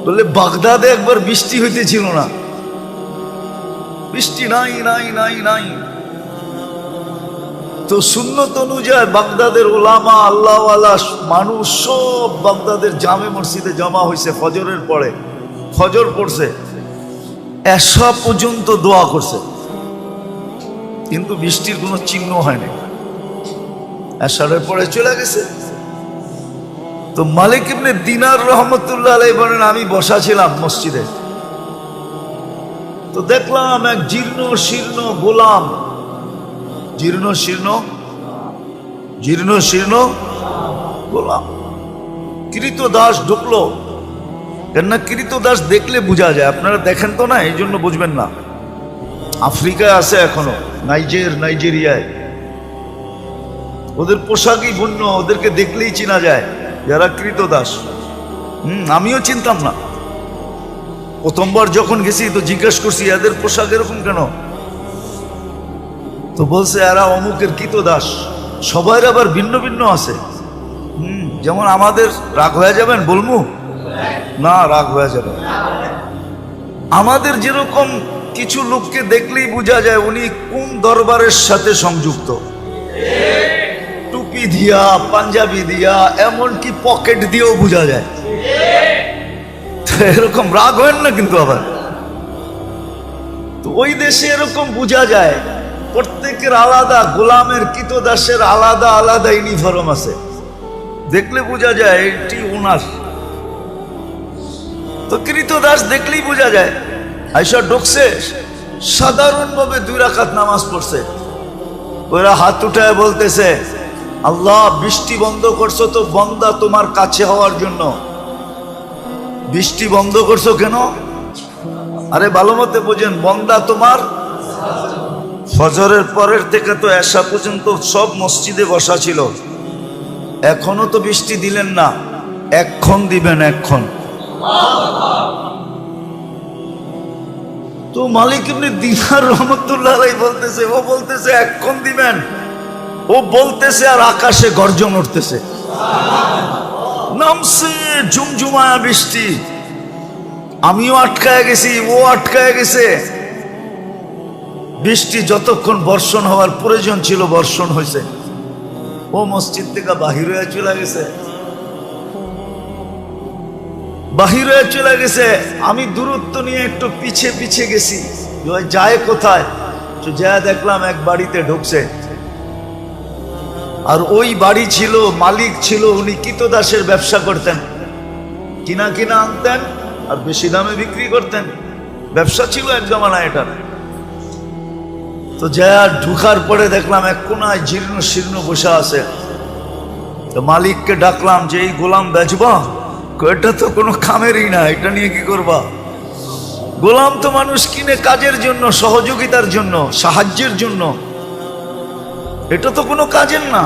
বলে বাগদাদে একবার বৃষ্টি হইতেছিল না, বৃষ্টি নাই নাই নাই নাই। তো সুন্নত অনুযায়ী বাগদাদের ওলামা আল্লাহওয়ালা মানুষ সব বাগদাদের জামে মসজিদে জমা হয়েছে। ফজরের পরে ফজর পড়ছে, এশা পর্যন্ত দোয়া করছে, কিন্তু বৃষ্টির কোনো চিহ্ন হয়নি। এশারের পরে চলে গেছে। তো মালিক ইবনে দিনার রহমতুল্লাহ আলাইহি বলেন, আমি বসা ছিলাম মসজিদে, তো দেখলাম এক জীর্ণ শীর্ণ গোলাম, জীর্ণ শীর্ণ গোলাম কৃতদাস ঢুকলো। কেননা কৃতদাস দেখলে বোঝা যায়, আপনারা দেখেন তো না, এই জন্য বুঝবেন না। আফ্রিকায় আছে এখনো, নাইজেরিয়ায় ওদের পোশাকই ভিন্ন, ওদেরকে দেখলেই চেনা যায় যারা কৃতদাস। আমিও চিনতাম না, প্রথমবার যখন গেছি তো জিজ্ঞেস করছি এদের পোশাক এরকম কেন? তো বলছে এরা অমুকের কৃতদাস। সবাই আবার ভিন্ন ভিন্ন আছে। যেমন আমাদের, রাগ হয়ে যাবেন বলবো না? রাগ হয়ে যাবে। আমাদের যেরকম কিছু লোককে দেখলেই বোঝা যায় উনি কোন দরবারের সাথে সংযুক্ত, টুপি দিয়া, পাঞ্জাবি দিয়া, এমনকি পকেট দিয়েও বোঝা যায়। এরকম রাগ হয় না কিন্তু আবার। তো ওই দেশে এরকম বোঝা যায়, প্রত্যেকের আলাদা, গোলামের কৃতদাসের আলাদা আলাদা ইউনিফর্ম আছে, দেখলে বোঝা যায় এটি ওনার। তো কৃতদাস দেখলেই বোঝা যায়। আইসা ঢুকছে, সাধারণভাবে 2 রাকাত নামাজ পড়ছে। ওরা হাত উঠায় বলতেছে, আল্লাহ বৃষ্টি বন্ধ করছো তো বন্দা তোমার কাছে হওয়ার জন্য। বৃষ্টি বন্ধ করছো কেন? আরে ভালো মতে বোঝেন, বন্দা তোমার। ফজরের পরের থেকে তো এশা পর্যন্ত সব মসজিদে বসা ছিল, এখনো তো বৃষ্টি দিলেন না, এক্ষণ দিবেন, এক্ষণ। তো মালিক ইবনে দিনার রহমতুল্লাহ আলাইহি বলতেছে, ও বলতেছে এক্ষণ দিবেন, ও বলতেছে আর আকাশে গর্জন উঠতেছে, নামছে ঝুমঝুমায়া বৃষ্টি। আমিও আটকায় গেছি, ও আটকায় গেছে। বৃষ্টি যতক্ষণ বর্ষণ হওয়ার প্রয়োজন ছিল বর্ষণ হয়েছে। ও মসজিদ থেকে বাহির হয়ে চলে গেছে, বাহির হয়ে চলে গেছে। আমি দূরত্ব নিয়ে একটু পিছে পিছে গেছি, যায় কোথায়? তো যা দেখলাম এক বাড়িতে ঢুকছে, আর ওই বাড়ি ছিল, মালিক ছিল উনি কৃতদাসের ব্যবসা করতেন, কিনা কিনা আনতেন আর বেশি দামে বিক্রি করতেন, ব্যবসা ছিল এক জমানা এটা। তো যা ঢুকার পরে দেখলাম এক কোনায় জীর্ণ শীর্ণ বসে আছে। তো মালিককে ডাকলাম যে এই গোলাম বেচবা? এটা তো কোনো কামেরই না, এটা নিয়ে কি করবা? গোলাম তো মানুষ কিনে কাজের জন্য, সহযোগিতার জন্য, সাহায্যের জন্য, এটা তো কোনো কাজের না।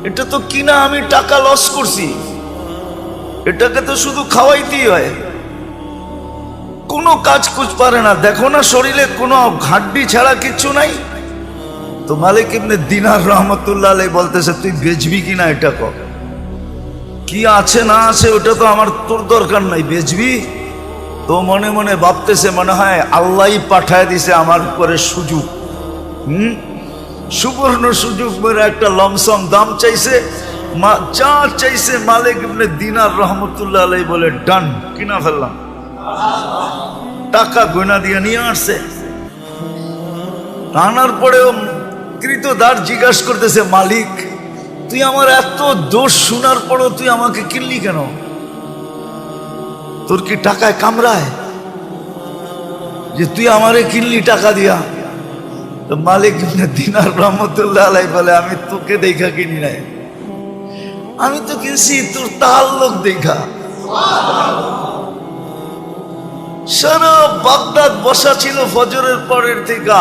এটা তো কিনা আমি টাকা লস করছি, এটাকে তো শুধু খাওয়াইতেই হয়, কোনো কাজ কুছ পারে না। দেখো না শরীরে কোনো হাড্ডি ছাড়া কিচ্ছু নাই। তো মালিক ইবনে দিনার রহমতুল্লাহ আলাইহি বলতেছে, তুই বেচবি কিনা এটা কর, কি আছে না আছে ওটা তো আমার তোর দরকার নাই, বেচবি? তো মনে মনে ভাবতেছে, মনে হয় আল্লাহই পাঠায় দিছে আমার উপরে সুযোগ, সুবর্ণ সুযোগ মেরে একটা লমসম দাম চাইছে, যা চাইছে মালিক ইবনে দিনার রহমতুল্লাহ আলাইহি বলে ডান, কিনা ফেললাম। টাকা গয়না দিয়ে নিয়ে আসছে। আনার পরেও কৃতদাস জিজ্ঞাসা করতেছে, মালিক তুই আমার এত দোষ শোনার পরও তুই আমাকে কিনলি কেন? তোর কি টাকায় কামড়ায় যে তুই আমারে কিনলি টাকা দিয়া? তো মালিক ইবনে দিনার রহমতুল্লাহ আলাইহি বলে, আমি তোকে দেখা কিনি নাই, আমি তো কিনছি তোর তাআল্লুক দেখা। সারা বাগদাদ বসা ছিল ফজরের পরের থেকে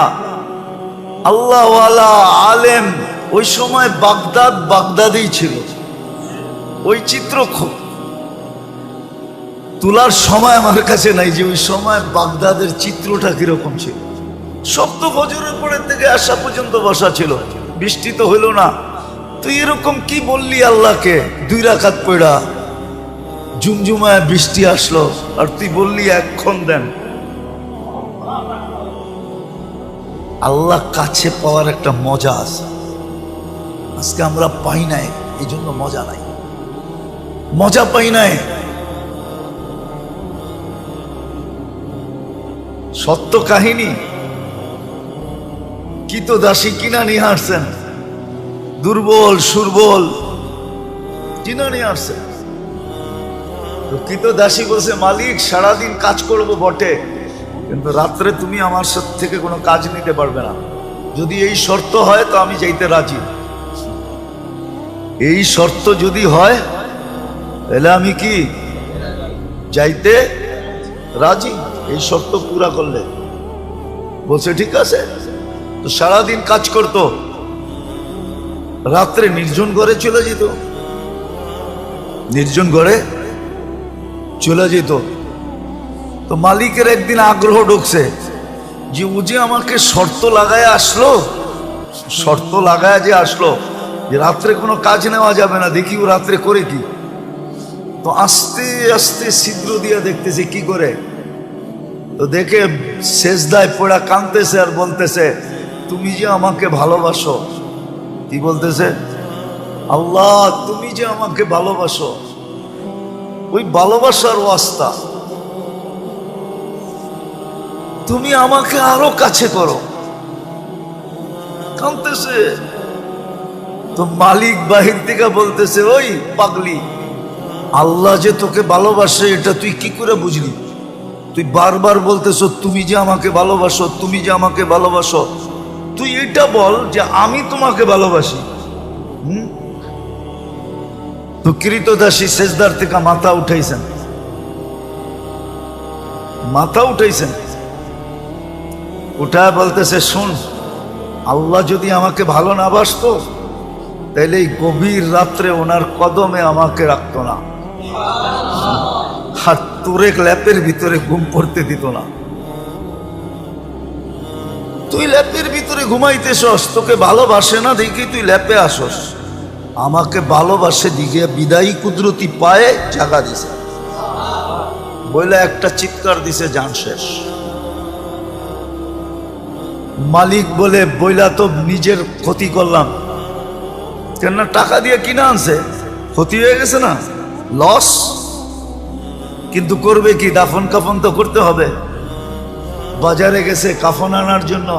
আল্লাহওয়ালা আলেম। ওই সময় বাগদাদেই ছিল। ওই চিত্র তোলার সময় আমার কাছে নাই যে ওই সময় বাগদাদের চিত্রটা কিরকম ছিল। সব তো ফজরের পরের থেকে আসা পর্যন্ত বসা ছিল, বৃষ্টি তো হইল না। তুই এরকম কি বললি আল্লাহকে 2 রাকাত পড়া? জুমজুমায় বৃষ্টি আসলো আর তুই বললি এক্ষণ দেন। আল্লাহ কাছে পাওয়ার একটা মজা আছে, আজকে আমরা পাই নাই, এই জন্য মজা নাই, মজা পাই নাই। সত্য কাহিনী, কি তো দাসী কিনা নিয়ে আসছেন, দুর্বল সুরবল কিনা নিয়ে আসছেন। তো কি তো দাসী বলছে, মালিক সারাদিন কাজ করব বটে, কিন্তু রাত্রে তুমি আমার সাথে থেকে কোনো কাজ নিতে পারবে না। যদি এই শর্ত হয় তো আমি যাইতে রাজি। এই শর্ত যদি হয় তাহলে আমি কি যাইতে রাজি, এই শর্ত পুরা করলে। বলছে ঠিক আছে। তো সারাদিন কাজ করতো, রাত্রে নির্জন ঘরে চলে যেত, নির্জন ঘরে চলে যেত। তো মালিকের একদিন আগ্রহ ঢুকছে যে ও যে আমাকে শর্ত লাগায় আসলো, শর্ত লাগায় যে আসলো যে রাত্রে কোনো কাজ নেওয়া যাবে না, দেখি ও রাত্রে করে কি। তো আস্তে আস্তে ছিদ্র দিয়ে দেখতেছে কি করে। তো দেখে সেজদায় পড়া কাঁদতেছে আর বলতেছে, তুমি যে আমাকে ভালোবাসো। কি বলতেছে? আল্লাহ তুমি যে আমাকে ভালোবাসো, ওই ভালোবাসার ওয়াস্তা তুমি আমাকে আরো কাছে করো। কাঁদতেছে। তো মালিক বাহির থেকে বলতেছে, ওই পাগলি, আল্লাহ যে তোকে ভালোবাসে এটা তুই কি করে বুঝলি? তুই বারবার বলতেছো তুমি যে আমাকে ভালোবাসো, তুমি যে আমাকে ভালোবাসো, তুই এটা বল যে আমি তোমাকে ভালোবাসি। তো কৃতদাসী সেজদার থেকে মাথা উঠাইছেন, মাথা উঠাইছেন, উঠায় বলতেছে, শুন, আল্লাহ যদি আমাকে ভালো না বাসতো তাহলে এই গভীর রাত্রে ওনার কদমে আমাকে রাখতো না, আর তোরে ল্যাপের ভিতরে ঘুম পড়তে দিত না। তুই ল্যাপের ভিতরে ঘুমাইতেছস, তোকে ভালোবাসে না দেখি তুই ল্যাপে আসস, আমাকে ভালোবাসে দিকে বিদায়ী কুদরতি পায়ে জাগা দিছে বলে একটা চিৎকার দিছে, জান শেষ। মালিক বলে, বইলা তো নিজের ক্ষতি করলাম, কেন টাকা দিয়ে কিনা আনছে, ক্ষতি হয়ে গেছে না, লস। কিন্তু করবে কি, দাফন কাফন তো করতে হবে। বাজারে গেছে কাফন আনার জন্য,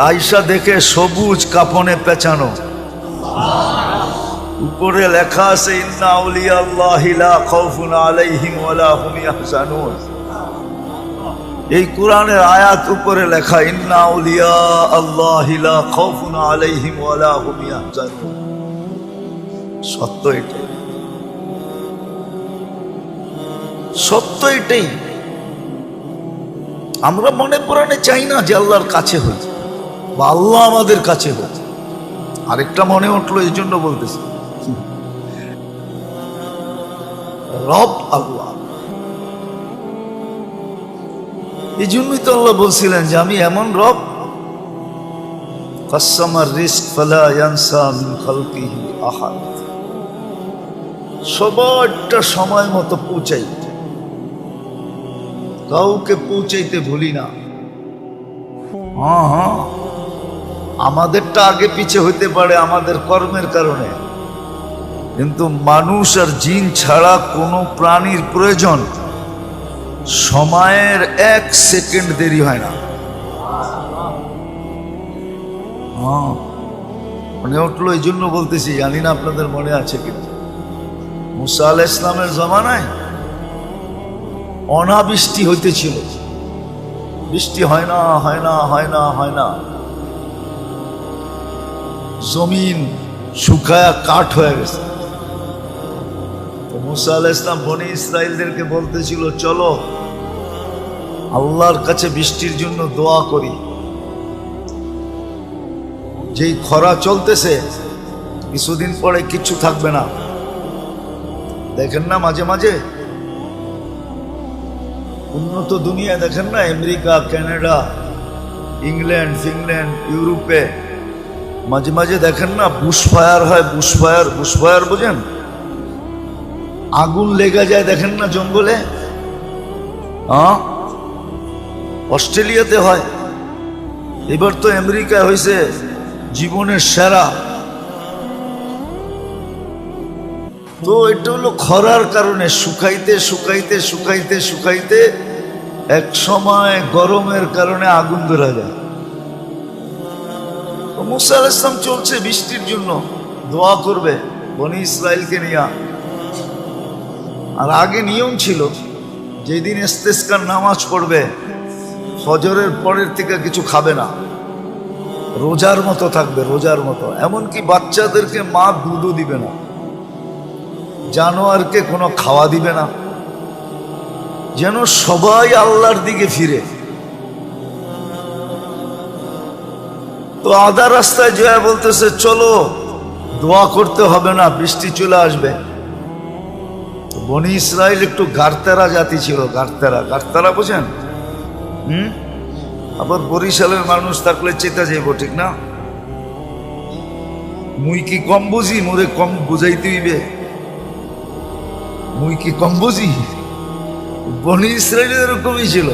আয়সা দেখে সবুজ কাফনে পেঁচানো, উপরে লেখা আছে ইন্না আউলিয়া আল্লাহি লা খাউফুন আলাইহিম ওয়ালা হুম ইয়াহজানুন। এই কোরআনের আয়াত উপরে লেখা ইন্না আউলিয়া আল্লাহি লা খাউফুন আলাইহিম ওয়ালা হুম ইয়াহজানুন। সত্য এটাই, সত্য এটাই। আমরা মনে প্রাণে চাই না যে আল্লাহর কাছে হই বা আল্লাহ আমাদের কাছে হই। আরেকটা মনে উঠলো, এই জন্য বলতেছি, রব আল্লাহ। এই জন্যই তো আল্লাহ বলছিলেন যে আমি এমন রব, কাসসামার রিজক ফালা ইয়ানসা মিন খালকিহি আহাদ। সবারটা সময় মতো পৌঁছাই, কাউকে পৌঁছাইতে ভুলি না। হ্যাঁ, আমাদেরটা আগে পিছে হইতে পারে আমাদের কর্মের কারণে, কিন্তু মানুষ আর জিন ছাড়া কোনো প্রাণীর প্রয়োজন সময়ের 1 সেকেন্ড দেরি হয় না। মনে উঠলো, এই জন্য বলতেছি, জানি না আপনাদের মনে আছে কিনা, মুসা আলাইহিস সালামের জমানায় অনাবৃষ্টি হইতেছিল, বৃষ্টি হয় না, হয় না, হয় না, হয় না, জমিন শুকায়া কাঠ হয়ে গেছে। তো মুসা আলাইহিস সালাম বনি ইসরাইলদেরকে বলতেছিল, চলো আল্লাহর কাছে বৃষ্টির জন্য দোয়া করি। যেই খরা চলতেছে, কিছুদিন পরে কিচ্ছু থাকবে না। দেখেন না মাঝে মাঝে উন্নত দুনিয়া, দেখেন না আমেরিকা, কানাডা, ইংল্যান্ড, ফিনল্যান্ড, ইউরোপে মাঝে মাঝে দেখেন না বুশফায়ার হয়। বুশফায়ার, বুশফায়ার বোঝেন? আগুন লেগে যায় দেখেন না জঙ্গলে, হ্যাঁ? অস্ট্রেলিয়াতে হয়, এবার তো আমেরিকায় হয়েছে জীবনের সেরা। তো এটা হলো খরার কারণে, শুকাইতে শুকাইতে শুকাইতে শুকাইতে এক সময় গরমের কারণে আগুন ধরা যায়। তো মুসা আলাইহিস সালাম চলছে বৃষ্টির জন্য, দোয়া করবে বনি ইসরাইলকে নিয়ে। আর আগে নিয়ম ছিল যেদিন ইস্তেসকার নামাজ পড়বে ফজরের পরের থেকে কিছু খাবে না, রোজার মতো থাকবে, রোজার মতো। এমনকি বাচ্চাদেরকে মা দুধও দিবে না, জানোয়ারকে কোনো খাওয়া দিবে না, যেন সবাই আল্লাহর দিকে ফিরে। তো আধা রাস্তায় জয়া বলতেছে চলো, দোয়া করতে হবে না, বৃষ্টি চলে আসবে। বনি ইসরাইল একটু গারতেরা জাতি ছিল, গারতেরা, গারতেরা বোঝেন? আবার বরিশালের মানুষ থাকলে চেতা যাইব, ঠিক না? মুই কি কম বুঝি, মোরে কম বুঝাইতে হইবে? মুই কি কম বুঝি? বনি ইসরাইল এরকমই ছিল।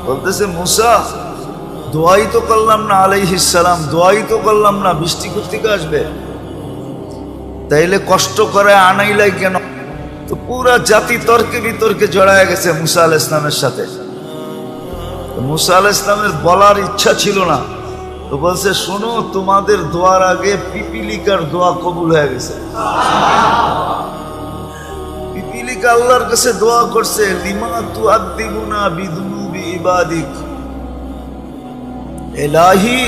বলতেছে মুসা, দোয়াই তো করলাম না আলাইহিস সালাম, দোয়াই তো করলাম না, বৃষ্টি কোত্থেকে আসবে? তাইলে কষ্ট করে আনাইলাই কেন? তো পুরা জাতি তর্কে বিতর্কে জড়ায় গেছে মুসা আলাইহিস সালামের সাথে। মুসা আলাইহিস সালামের বলার ইচ্ছা ছিল না, তো বলছে শোনো, তোমাদের দোয়ার আগে পিপিলিকার দোয়া কবুল হয়ে গেছে। পিপিলিকা আল্লাহর কাছে দোয়া করছে, লিমা তুআদ্দিবুনা বিযুনুবি ইবাদিক, ইলাহি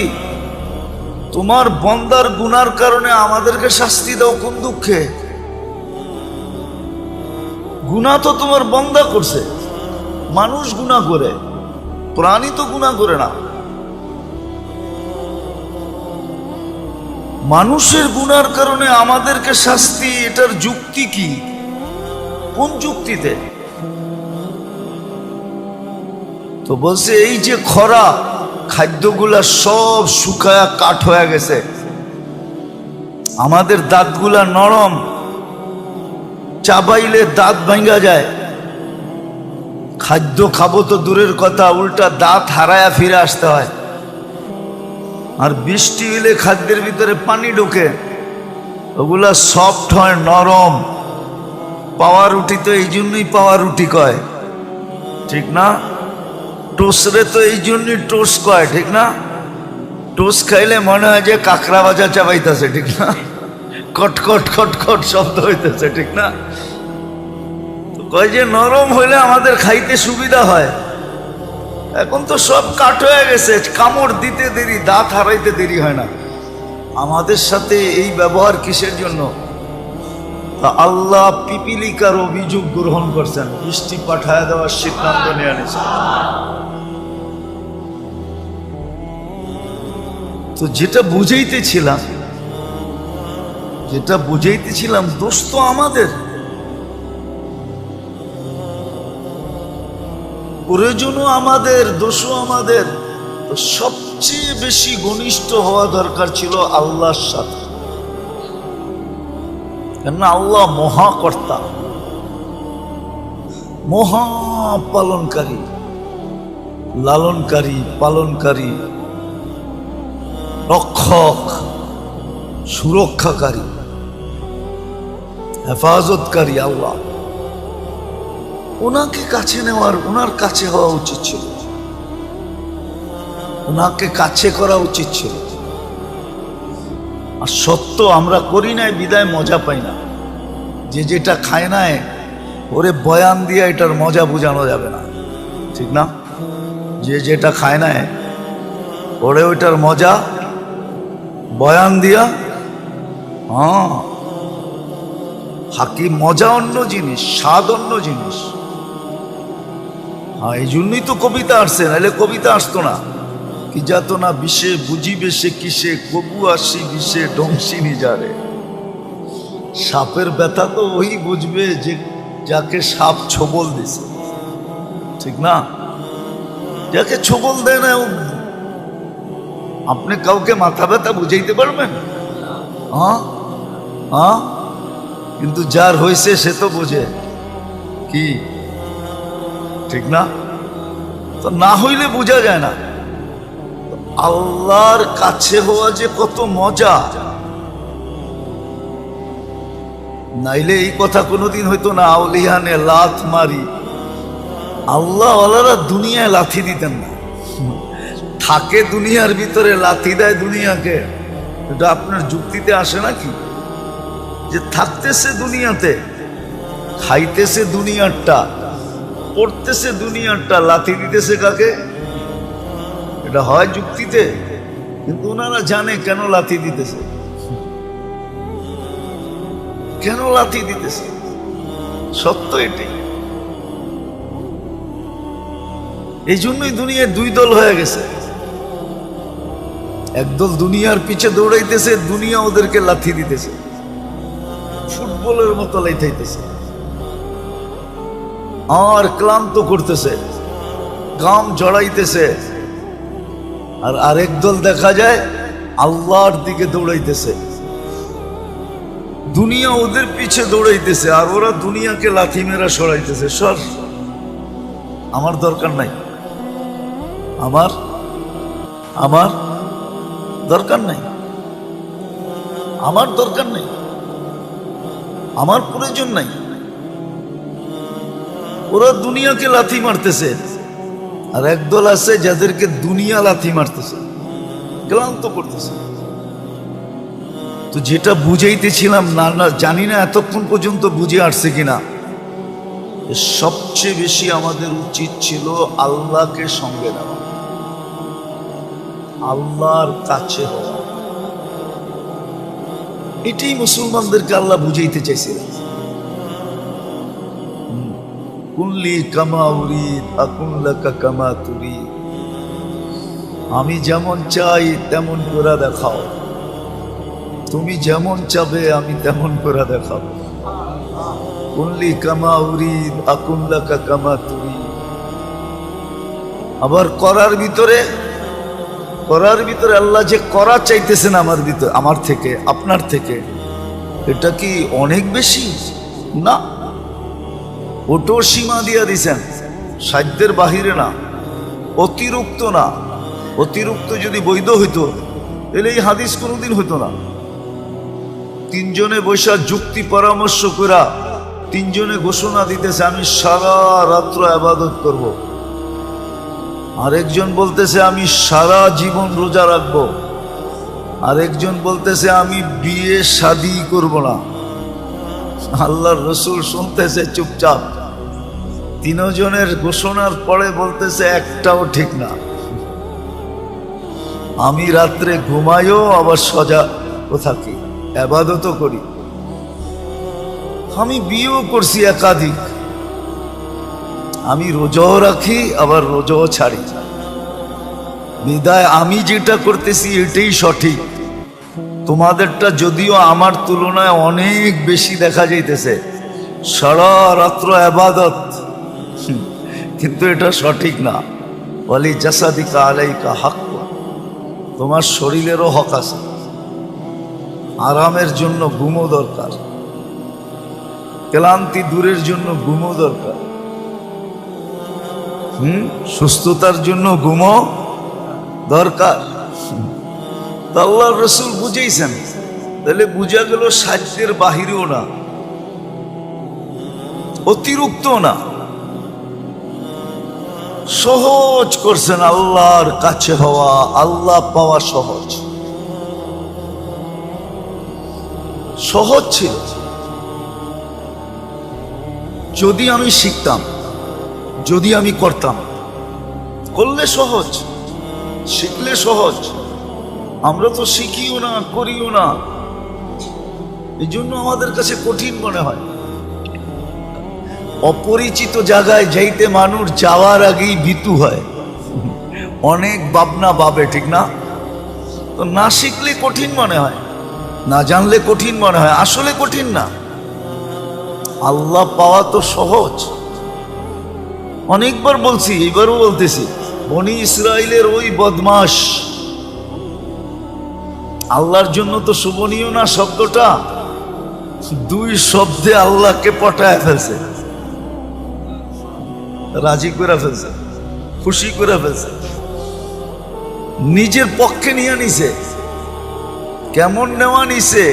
তোমার বান্দার গুনার কারণে আমাদেরকে শাস্তি দাও কোন দুঃখে? গুনাহ তো তোমার বান্দা করছে, মানুষ গুনাহ করে, প্রাণী তো গুনাহ করে না। মানুষের গুনার কারণে আমাদেরকে শাস্তি, এটার যুক্তি কি? কোন যুক্তিতে? তো বলছে এই যে খরা, খাদ্যগুলা সব শুকায়া কাঠ হয়ে গেছে, আমাদের দাঁতগুলা নরম, চাবাইলে দাঁত ভাঙ্গা যায়, খাদ্য খাবো তো দূরের কথা, উল্টা দাঁত হারায়া ফিরে আসতে হয়। আর বৃষ্টি হলে খাদ্যের ভিতরে পানি ঢোকে, ওগুলা সফট হয়, নরম। পাওয়া রুটি তো এই জন্যই পাওয়া রুটি কয়, ঠিক না? টোস্টরে তো এই জন্যই টোস্ট কয়, ঠিক না? টোস্ট খাইলে মনে হয় যে কাঁকড়া ভাজা চাবাইতেছে, ঠিক না? কটকট খটখট শব্দ হইতেছে, ঠিক না? তো কয় যে নরম হইলে আমাদের খাইতে সুবিধা হয়। এখন তো সব কাঠ হয়ে গেছে, কামড় দিতে দেরি, দাঁত হারাইতে দেরি হয় না। আমাদের সাথে এই ব্যবহার কিসের জন্য? আল্লাহ পিপিলিকার অভিযোগ গ্রহণ করছেন, বৃষ্টি পাঠায় দেওয়ার সিদ্ধান্ত নিয়ে নিয়েছেন। তো যেটা বুঝাইতেছিলাম দোষ তো আমাদের, প্রয়োজনও আমাদের, দোষও আমাদের। তো সবচেয়ে বেশি ঘনিষ্ঠ হওয়া দরকার ছিল আল্লাহর সাথে, কেননা আল্লাহ মহাকর্তা, মহা পালনকারী, লালনকারী, পালনকারী, রক্ষক, সুরক্ষাকারী, হেফাজতকারী আল্লাহ। ওনাকে কাছে নেওয়ার, ওনার কাছে হওয়া উচিত ছিল, ওনাকে কাছে করা উচিত ছিল। আর সত্য আমরা করি নাই বিদায় মজা পাই না। যে যেটা খায় নাই ওরে বয়ান দিয়ে এটার মজা বোঝানো যাবে না, ঠিক না? যে যেটা খায় নাই ওরে ওইটার মজা বয়ান দিয়া, হ্যাঁ, হাকি মজা অন্য জিনিস, স্বাদ অন্য জিনিস। হ্যাঁ, এই জন্যই তো কবিতা আসছে, নাহলে কবিতা আসতো না। কি যাত না বিষে বুঝিবে সে কিসে, কবু আসি বিষে ডংসি নিজারে। সাপের ব্যথা তো ওই বুঝবে যে যাকে সাপ ছোবল দিছে, ঠিক না? যাকে ছোবল দেয় না, আপনি কাউকে মাথা ব্যথা বুঝাইতে পারবেন? হ্যাঁ, কিন্তু যার হয়েছে সে তো বোঝে। কি ঠিক না? তো না হইলে বোঝা যায় না আল্লাহর কাছে হওয়া যে কত মজা। নাইলে এই কথা কোনোদিন হইতো না। আউলিয়ানে লাথ মারি, আল্লাহ ওয়ালারা দুনিয়ায় লাথি দিতেন না। থাকে দুনিয়ার ভিতরে, লাথি দেয় দুনিয়াকে। এটা আপনার যুক্তিতে আসে নাকি? যে থাকতেছে দুনিয়াতে, খাইতেছে দুনিয়ারটা, পড়তেছে দুনিয়ারটা, লাথি দিতেছে কাকে? এটা হয় যুক্তিতে? কিন্তু ওনারা জানে কেন লাথি দিতেছে, কেন লাথি দিতেছে। সত্য এটাই। এই জন্যই দুনিয়ায় দুই দল হয়ে গেছে। একদল দুনিয়ার পিছে দৌড়াইতেছে, দুনিয়া ওদেরকে লাথি দিতেছে, ফুটবলের মতো লাইতাইতেছে আর ক্লান্ত করতেছে, গাম জড়াইতেছে। আর আরেক দল দেখা যায় আল্লাহর দিকে দৌড়াইতেছে, দুনিয়া ওদের পিছে দৌড়াইতেছে আর ওরা দুনিয়াকে লাথি মেরা সরাইতেছে। সর, আমার দরকার নাই, আমার আমার দরকার নাই, আমার দরকার নাই, আমার প্রয়োজন নাই। ওরা দুনিয়াকে লাথি মারতেছে আর একদল আছে যাদেরকে দুনিয়া লাথি মারতেছে, ক্লান্ত করতেছে। তো যেটা বুঝাইতেছিলাম, না না জানি না এতক্ষণ পর্যন্ত বুঝে আসছে কিনা, সবচেয়ে বেশি আমাদের উচিত ছিল আল্লাহকে সঙ্গে নেওয়া, আল্লাহর কাছে হওয়া। এটাই মুসলমানদেরকে আল্লাহ বুঝাইতে চাইছিলেন। কুল্লি কামা উরিদ আকুন লাকা কামা তুরিদ, আমি যেমন চাই তেমন করে দেখাও, তুমি যেমন চাবে আমি তেমন করে দেখাবো। কুল্লি কামা উরিদ আকুন লাকা কামা তুরিদ। আবার করার ভিতরে আল্লাহ যে করা চাইতেছেন আমার ভিতরে, আমার থেকে, আপনার থেকে, এটা কি অনেক বেশি? না, ওটো সীমা দিয়া দিছেন, সাধ্যের বাহিরে না, অতিরিক্ত না। অতিরিক্ত যদি বৈধ হইতো তাহলে এই হাদিস কোনোদিন হইতো না। তিনজনে বৈশা যুক্তি পরামর্শ করা, তিনজনে ঘোষণা দিতেছে আমি সারা রাত্র ইবাদত করব, আরেকজন বলতেছে আমি সারা জীবন রোজা রাখবো, আরেকজন বলতেছে আমি বিয়ে শাদী করব না। আল্লাহর রসুল শুনতেছে চুপচাপ। তিনজনের ঘোষণার পরে বলতেছে একটাও ঠিক না। আমি রাত্রে ঘুমাইও আবার সজাগও থাকি, ইবাদতও করি, আমি বিয়েও করছি একাধিক, আমি রোজাও রাখি আবার রোজাও ছাড়ি। বিদায় আমি যেটা করতেছি এটাই সঠিক। তোমাদেরটা যদিও আমার তুলনায় অনেক বেশি দেখা যাইতেছে, সারা রাত্র ইবাদত, কিন্তু এটা সঠিক না। ওয়ালি জাসাদিকা আলাইকা হক, তোমার শরীরেরও হক আছে। আরামের জন্য ঘুমও দরকার, ক্লান্তি দূরের জন্য ঘুমও দরকার, সুস্থতার জন্য ঘুমও দরকার। আল্লাহর রসুল বুঝেইছেন, তাহলে বুঝা গেল সাধ্যের বাহিরেও না, অতিরিক্ত না, সহজ করছেন। আল্লাহর কাছে হওয়া, আল্লাহ পাওয়া সহজ, সহজ ছিল। যদি আমি শিখতাম, যদি আমি করতাম, করলে সহজ, শিখলে সহজ। আমরা তো শিখিও না, করিও না, এই জন্য আমাদের কাছে কঠিন মনে হয়। অপরিচিত জায়গায় যাইতে মানুষ যাওয়ার আগেই ভীতু হয়, অনেক ভাবনা ভাবে, ঠিক না? তো না শিখলে কঠিন মনে হয়, না জানলে কঠিন মনে হয়। আসলে কঠিন না, আল্লাহ পাওয়া তো সহজ। অনেকবার বলছি, এবারও বলতেছি, বনি ইসরাইলের ওই বদমাশ, আল্লাহর জন্য তো শোভনীয় না শব্দটা, দুই শব্দে আল্লাহকে পটায় ফেলছে। রাজি করে ফেলছে, খুশি করে ফেলছে, নিজের পক্ষে নিয়ে নিছে। কেমন নেওয়া নিছে?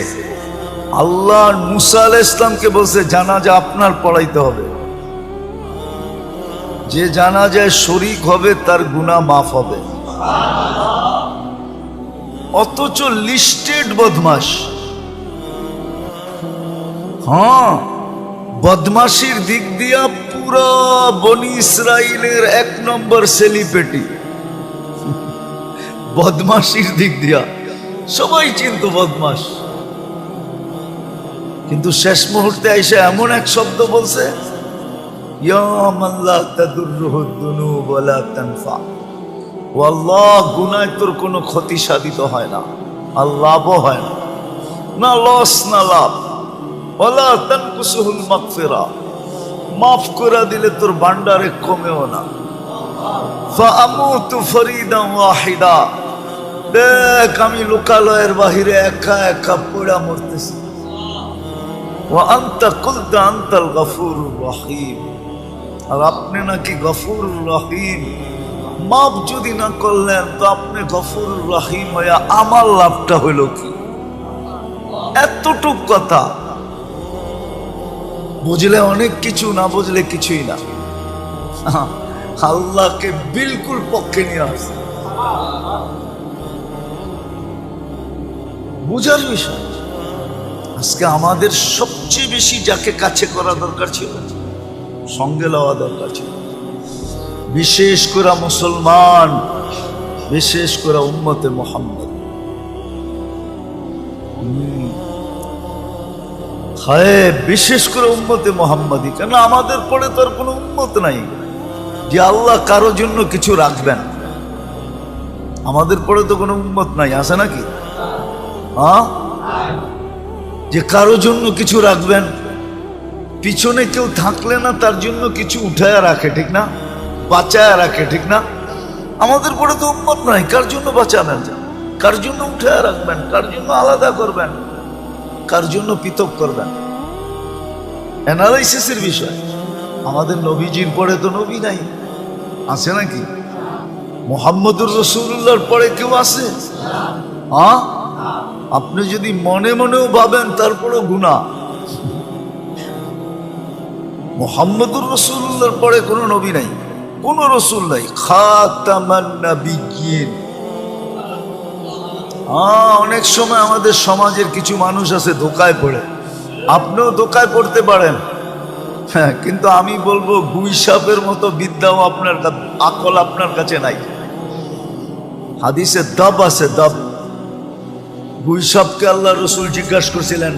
আল্লাহ মুসা আলাইহিস সালামকে বলছে জানাজা আপনার পড়াইতে হবে, যে জানাজায় শরীক হবে তার গুনাহ মাফ হবে। অথচ লিস্টেড বদমাশ, হ্যাঁ বদমাশির দিক দিয়া পুরো বনি ইসরাইলের 1 নম্বর সেলিব্রিটি। বদমাশির দিক দিয়া সবাই চিনত বদমাশ, কিন্তু শেষ মুহূর্তে এসে এমন এক শব্দ বলছে, ইয়া মান লা তাদুররুহু যুনুব ওয়া লা তানফা। ও আল্লাহ, গুনায় তোর কোনো ক্ষতি সাধিত হয় না, আর লাভও হয় না, না লস না লাভ। ওয়ালা তানকুসুহুল মাগফিরা, মাফ করে দিলে তোর ভান্ডারে কমেও না। ফাআমুতু ফরিদান ওয়াহিদা, দেখ আমি লোকালয়ের বাহিরে একা একা পড়া মরতেছি। ওয়া আনতা কুলতা আনতাল গফুরুর রহিম, আর আপনি নাকি গফুরুর রহিম। মাফ যদি না করলেন তো আপনি গফুরুর রহিম হইয়া আমার লাভটা হইল কি? এতটুক কথা বুঝলে অনেক কিছু, না বুঝলে কিছুই না। আল্লাহকে বিলকুল পক্ষে নিয়ে আসে, বুঝার বিষয়। আজকে আমাদের সবচেয়ে বেশি যাকে কাছে করা দরকার ছিল, সঙ্গে লওয়া দরকার ছিল, বিশেষ করে মুসলমান, বিশেষ করে উম্মতে মুহাম্মদ। হায়, বিশেষ করে উম্মতে মুহাম্মাদি। কেন আমাদের পরে তো আর কোনো উম্মত নাই যে আল্লাহ কারোর জন্য কিছু রাখবেন। আমাদের পরে তো কোনো উম্মত নাই, আছে নাকি? হ্যাঁ, যে কারোর জন্য কিছু রাখবেন। পিছনে কেউ থাকলে না তার জন্য কিছু উঠায় রাখে, ঠিক না? বাঁচায় রাখে, ঠিক না? আমাদের পরে তো উম্মত নাই, কার জন্য বাঁচাবেন, কার জন্য উঠায় রাখবেন, কার জন্য আলাদা করবেন, কার জন্য পৃথক করবেন? অ্যানালাইসিসের বিষয়। আমাদের নবীজির পরে তো নবী নাই, আছে নাকি? মুহাম্মদুর রাসূলুল্লাহর পরে কেউ আছে? হ্যাঁ, আপনি যদি মনে মনেও ভাবেন তারপরেও গুনাহ। মুহাম্মদুর রাসূলুল্লাহর পরে কোনো নবী নাই, কোনো রসুল নাই, খাতামান নাবিয়্যিন। অনেক সময় আমাদের সমাজের কিছু মানুষ আছে ধোকায় পড়ে, আপনিও ধোকায় পড়তে পারেন। হ্যাঁ, কিন্তু আমি বলবো গুই সাপের মতো বিদ্যাও আপনার আকল আপনার কাছে নাই। হাদিসে দাব আছে, দাব। গুই সাপকে আল্লাহ রসুল জিজ্ঞাসা করছিলেন,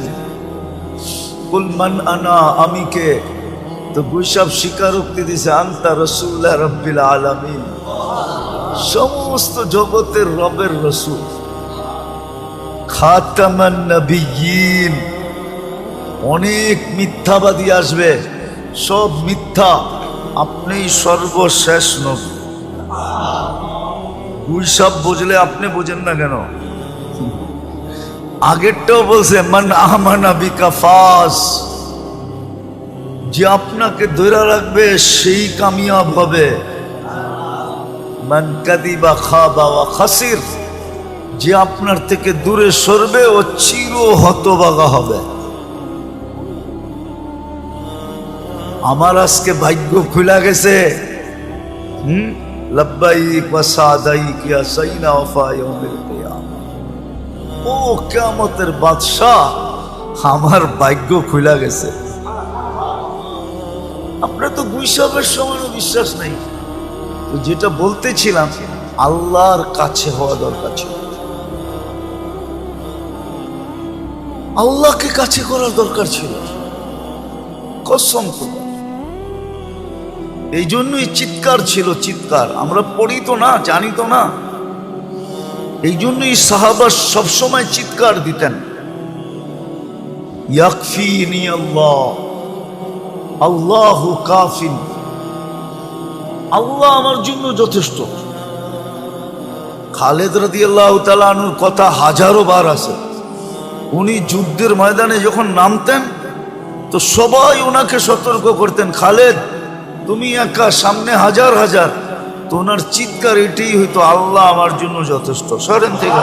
কুল মান আনা, আমি কে? তো গুই সাপ স্বীকারোক্তি দিছে, আনতা রাসূলুল্লাহ রাব্বিল আলামিন, সমস্ত জগতের রবের রসুল, খাতামান নাবিয়্যিন। অনেক মিথ্যাবাদী আসবে, সব মিথ্যা, আপনিই সর্বশেষ নবী। গুই সাপ বুঝলে আপনি বোঝেন না কেন? আগেরটাও বলছে মান আমানা বিকা ফাস, যে আপনাকে ধরে রাখবে সেই কামিয়াব হবে। মান কাদিবা খাবা ওয়া খাসির, যে আপনার থেকে দূরে সরবে ও চির হতভাগা হবে। আমার আজকে ভাগ্য খুলে গেছে। লাব্বাইক ওয়া সাদাইক ইয়া সাইনা ওয়া ইয়াউমিল কিয়ামা। ও কিয়ামতের বাদশা, আমার ভাগ্য খুলে গেছে। আপনার তো গুই সাপের সমানও বিশ্বাস নাই। তো যেটা বলতেছিলাম, আল্লাহর কাছে হওয়া দরকার ছিল, আল্লাহকে কাছে করার দরকার ছিল, কসম খোদা। এই জন্যই চিৎকার ছিল, চিৎকার। আমরা পড়ি তো না, জানি তো না। এই জন্যই সাহাবা সবসময় চিৎকার দিতেন, ইয়াকফিনি আল্লাহ, আল্লাহু কাফিন, আল্লাহ আমার জন্য যথেষ্ট। খালেদ রাদিয়াল্লাহু তাআলা আনহুর কথা হাজারো বার আছে। উনি যুদ্ধের ময়দানে যখন নামতেন তো সবাই ওনাকে সতর্ক করতেন, খালেদ তুমি একা, সামনে হাজার হাজার, তো ওনার চিৎকার এটাই হইতো, আল্লাহ আমার জন্য যথেষ্ট। সরেন থেকে